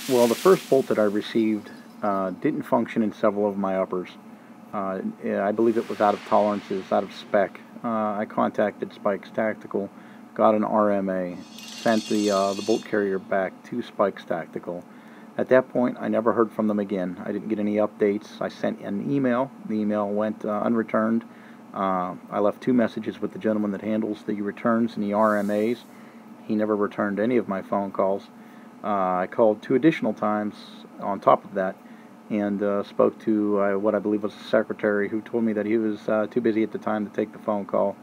Well, the first bolt that I received didn't function in several of my uppers. I believe it was out of tolerances, out of spec. I contacted Spikes Tactical, got an RMA, sent the bolt carrier back to Spikes Tactical. At that point, I never heard from them again. I didn't get any updates. I sent an email. The email went unreturned. I left 2 messages with the gentleman that handles the returns and the RMAs. He never returned any of my phone calls. I called 2 additional times on top of that, and spoke to what I believe was the secretary, who told me that he was too busy at the time to take the phone call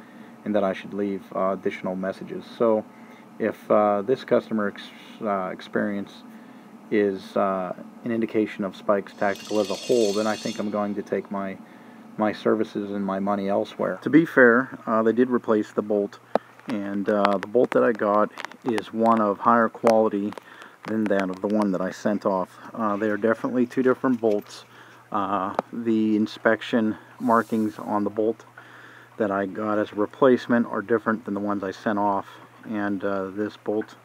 and that I should leave additional messages. So if this customer experience is an indication of Spikes Tactical as a whole, then I think I'm going to take my services and my money elsewhere. To be fair, they did replace the bolt, and the bolt that I got is one of higher quality than that of the one that I sent off. They are definitely 2 different bolts. The inspection markings on the bolt that I got as a replacement are different than the ones I sent off, and this bolt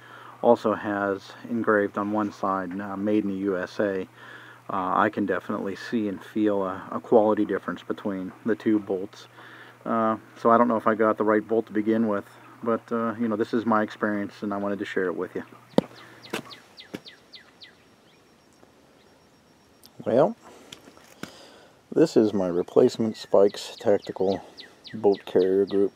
also has engraved on one side, made in the USA. I can definitely see and feel a quality difference between the 2 bolts. So I don't know if I got the right bolt to begin with, but you know, this is my experience and I wanted to share it with you. Well, this is my replacement Spikes Tactical bolt carrier group.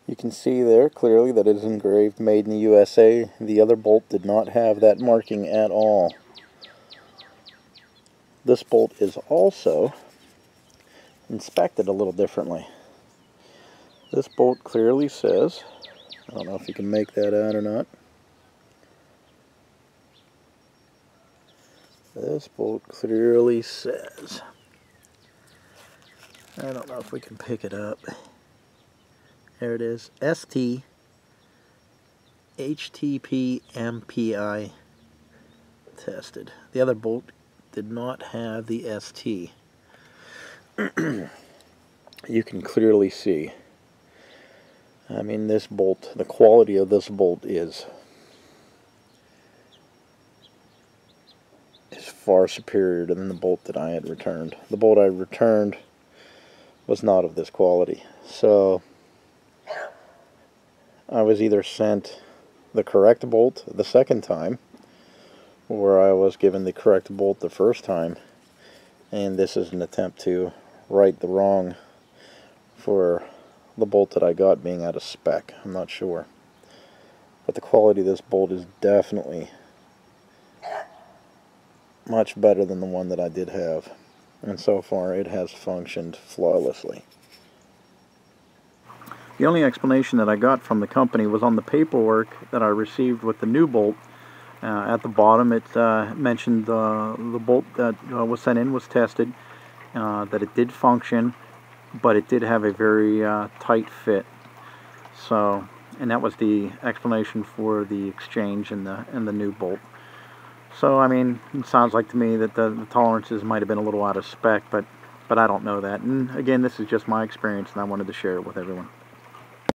You can see there clearly that it is engraved made in the USA. The other bolt did not have that marking at all. This bolt is also inspected a little differently. This bolt clearly says, I don't know if you can make that out or not. This bolt clearly says, I don't know if we can pick it up. There it is, ST HTP MPI tested. The other bolt did not have the ST. You can clearly see. I mean, this bolt, the quality of this bolt is far superior than the bolt that I had returned. The bolt I returned was not of this quality. So I was either sent the correct bolt the second time, or I was given the correct bolt the first time, and this is an attempt to right the wrong for the bolt that I got being out of spec. I'm not sure. But the quality of this bolt is definitely much better than the one that I did have. And so far it has functioned flawlessly. The only explanation that I got from the company was on the paperwork that I received with the new bolt. At the bottom it mentioned the bolt that was sent in was tested, that it did function, but it did have a very tight fit. So, and that was the explanation for the exchange and the new bolt. So I mean, it sounds like to me that the tolerances might have been a little out of spec, but I don't know that. And again, this is just my experience and I wanted to share it with everyone.